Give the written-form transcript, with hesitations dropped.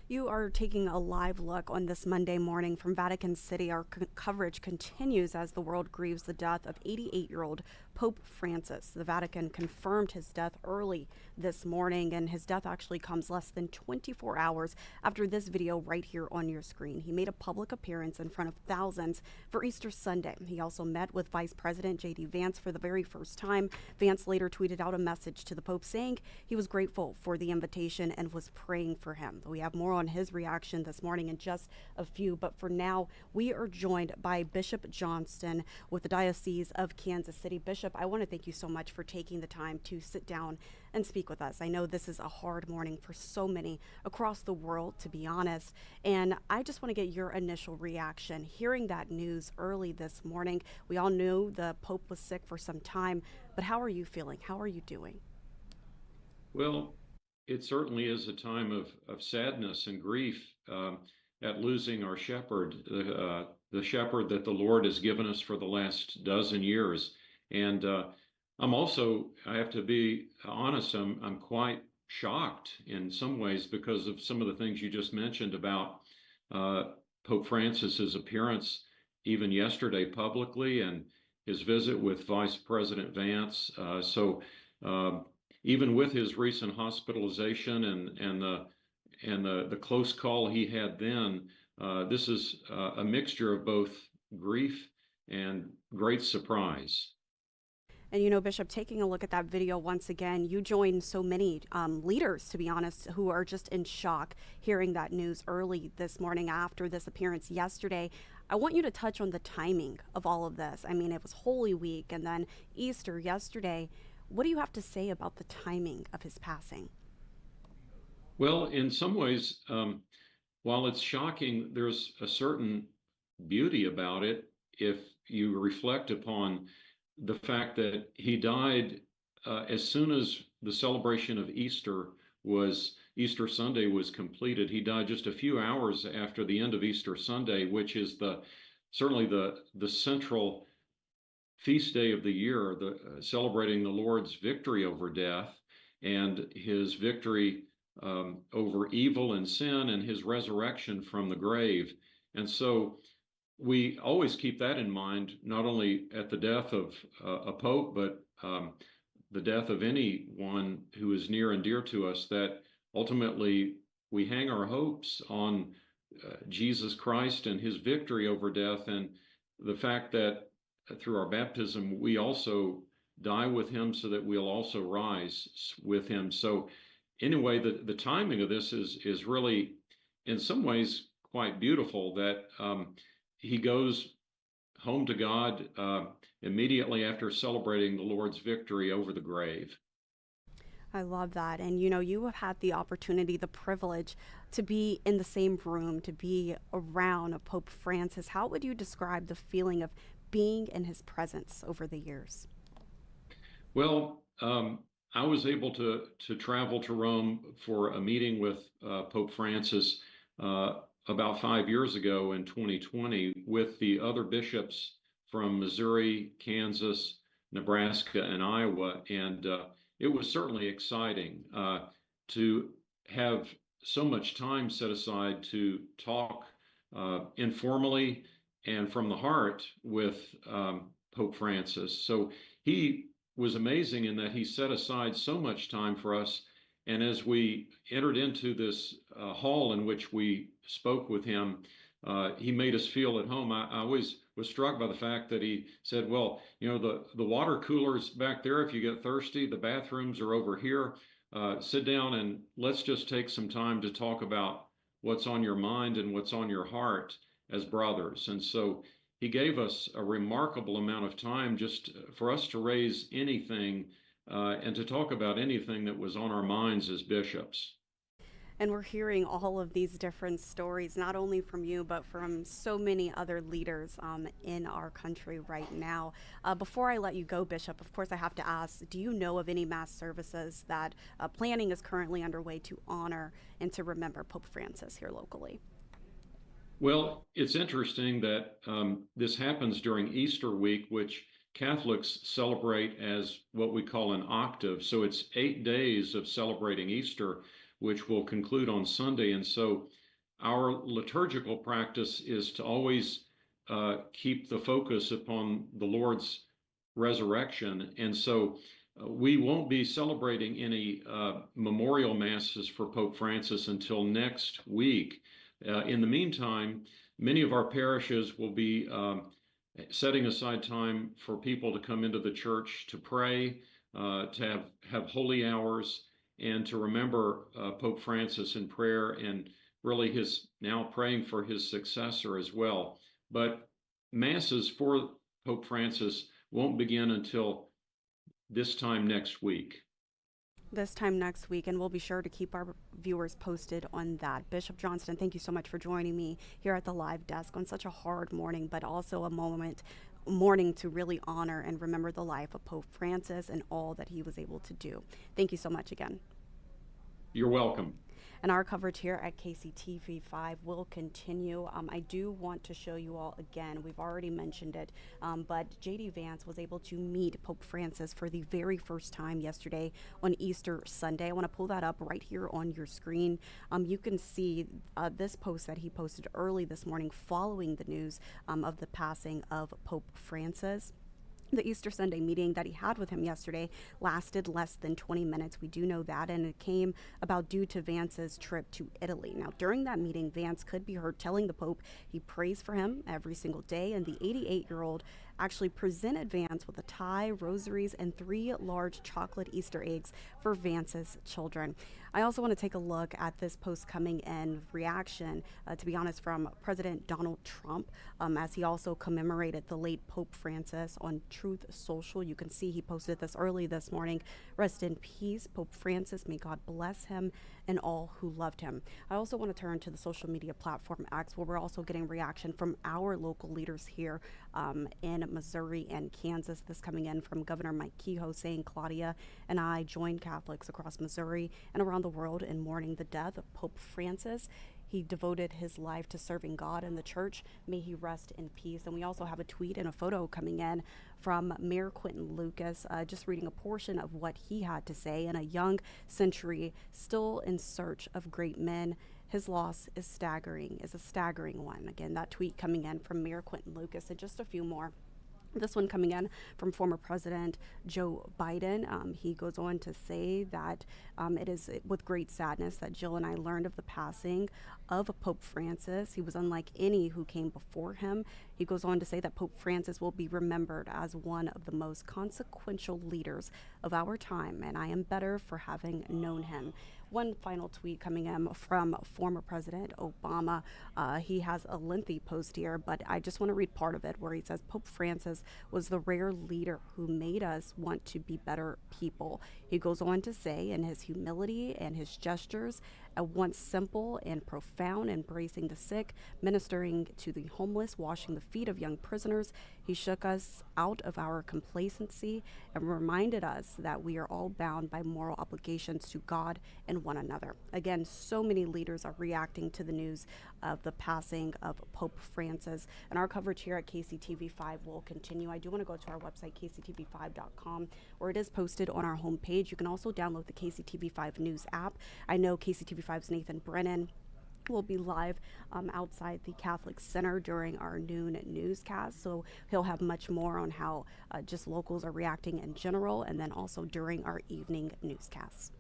You are taking a live look on this Monday morning from Vatican City. Our coverage continues as the world grieves the death of 88-year-old Pope Francis. The Vatican confirmed his death early this morning, and his death actually comes less than 24 hours after this video right here on your screen. He made a public appearance in front of thousands for Easter Sunday. He also met with Vice President J.D. Vance for the very first time. Vance later tweeted out a message to the Pope saying he was grateful for the invitation and was praying for him. We have more on his reaction this morning in just a few, but for now, we are joined by Bishop Johnston with the Diocese of Kansas City. Bishop, I want to thank you so much for taking the time to sit down and speak with us. I know this is a hard morning for so many across the world, to be honest, and I just want to get your initial reaction. Hearing that news early this morning, we all knew the Pope was sick for some time, but how are you feeling? How are you doing? Well, it certainly is a time of sadness and grief at losing our shepherd, the shepherd that the Lord has given us for the last dozen years. And I'm also, I have to be honest, I'm quite shocked in some ways because of some of the things you just mentioned about Pope Francis's appearance even yesterday publicly and his visit with Vice President Vance. Even with his recent hospitalization and the close call he had then, this is a mixture of both grief and great surprise. And you know, Bishop, taking a look at that video once again, you join so many leaders, to be honest, who are just in shock hearing that news early this morning after this appearance yesterday. I want you to touch on the timing of all of this. I mean, it was Holy Week and then Easter yesterday. What do you have to say about the timing of his passing? Well, in some ways, while it's shocking, there's a certain beauty about it if you reflect upon the fact that he died as soon as the celebration of Easter Sunday was completed. He died just a few hours after the end of Easter Sunday, which is certainly the central feast day of the year, celebrating the Lord's victory over death and his victory over evil and sin and his resurrection from the grave. And so we always keep that in mind, not only at the death of a pope, but the death of anyone who is near and dear to us, that ultimately we hang our hopes on Jesus Christ and his victory over death, and the fact that through our baptism, we also die with him so that we'll also rise with him. So anyway, the timing of this is really, in some ways, quite beautiful, that he goes home to God immediately after celebrating the Lord's victory over the grave. I love that. And you know, you have had the opportunity, the privilege to be in the same room, to be around Pope Francis. How would you describe the feeling of being in his presence over the years? Well, I was able to travel to Rome for a meeting with Pope Francis about 5 years ago in 2020 with the other bishops from Missouri, Kansas, Nebraska, and Iowa. And it was certainly exciting to have so much time set aside to talk informally and from the heart with Pope Francis. So he was amazing in that he set aside so much time for us. And as we entered into this hall in which we spoke with him, he made us feel at home. I always was struck by the fact that he said, well, you know, the water cooler's back there if you get thirsty. The bathrooms are over here. Sit down and let's just take some time to talk about what's on your mind and what's on your heart as brothers. And so he gave us a remarkable amount of time just for us to raise anything and to talk about anything that was on our minds as bishops. And we're hearing all of these different stories, not only from you, but from so many other leaders in our country right now. Before I let you go, Bishop, of course, I have to ask, do you know of any mass services that planning is currently underway to honor and to remember Pope Francis here locally? Well, it's interesting that this happens during Easter week, which Catholics celebrate as what we call an octave. So it's 8 days of celebrating Easter. which will conclude on Sunday. And so our liturgical practice is to always keep the focus upon the Lord's resurrection. And so we won't be celebrating any memorial masses for Pope Francis until next week. In the meantime, many of our parishes will be setting aside time for people to come into the church to pray, to have holy hours, and to remember Pope Francis in prayer, and really his now praying for his successor as well. But masses for Pope Francis won't begin until this time next week. This time next week, and we'll be sure to keep our viewers posted on that. Bishop Johnston, thank you so much for joining me here at the live desk on such a hard morning, but also a morning to really honor and remember the life of Pope Francis and all that he was able to do. Thank you so much again. You're welcome. And our coverage here at KCTV5 will continue. I do want to show you all again, we've already mentioned it, but J.D. Vance was able to meet Pope Francis for the very first time yesterday on Easter Sunday. I want to pull that up right here on your screen. You can see this post that he posted early this morning following the news of the passing of Pope Francis. The Easter Sunday meeting that he had with him yesterday lasted less than 20 minutes. We do know that, and it came about due to Vance's trip to Italy. Now, during that meeting, Vance could be heard telling the Pope he prays for him every single day, and the 88-year-old actually presented Vance with a tie, rosaries, and 3 large chocolate Easter eggs for Vance's children. I also want to take a look at this post coming in reaction, to be honest, from President Donald Trump, as he also commemorated the late Pope Francis on Truth Social. You can see he posted this early this morning. Rest in peace, Pope Francis. May God bless him and all who loved him. I also want to turn to the social media platform X, where we're also getting reaction from our local leaders here in Missouri and Kansas. This coming in from Governor Mike Kehoe saying, Claudia and I join Catholics across Missouri and around the world in mourning the death of Pope Francis. He devoted his life to serving God and the church. May he rest in peace. And we also have a tweet and a photo coming in from Mayor Quentin Lucas, just reading a portion of what he had to say. In a young century, still in search of great men, his loss is a staggering one. Again, that tweet coming in from Mayor Quentin Lucas, and just a few more. This one coming in from former President Joe Biden. He goes on to say that it is with great sadness that Jill and I learned of the passing of Pope Francis. He was unlike any who came before him. He goes on to say that Pope Francis will be remembered as one of the most consequential leaders of our time, and I am better for having known him. One final tweet coming in from former President Obama. He has a lengthy post here, but I just want to read part of it where he says, Pope Francis was the rare leader who made us want to be better people. He goes on to say, in his humility and his gestures, at once simple and profound, embracing the sick, ministering to the homeless, washing the feet of young prisoners, he shook us out of our complacency and reminded us that we are all bound by moral obligations to God and one another. Again, so many leaders are reacting to the news of the passing of Pope Francis, and our coverage here at KCTV5 will continue. I do want to go to our website, kctv5.com, where it is posted on our homepage. You can also download the KCTV5 News app. I know KCTV5's Nathan Brennan will be live outside the Catholic Center during our noon newscast, so he'll have much more on how just locals are reacting in general, and then also during our evening newscasts.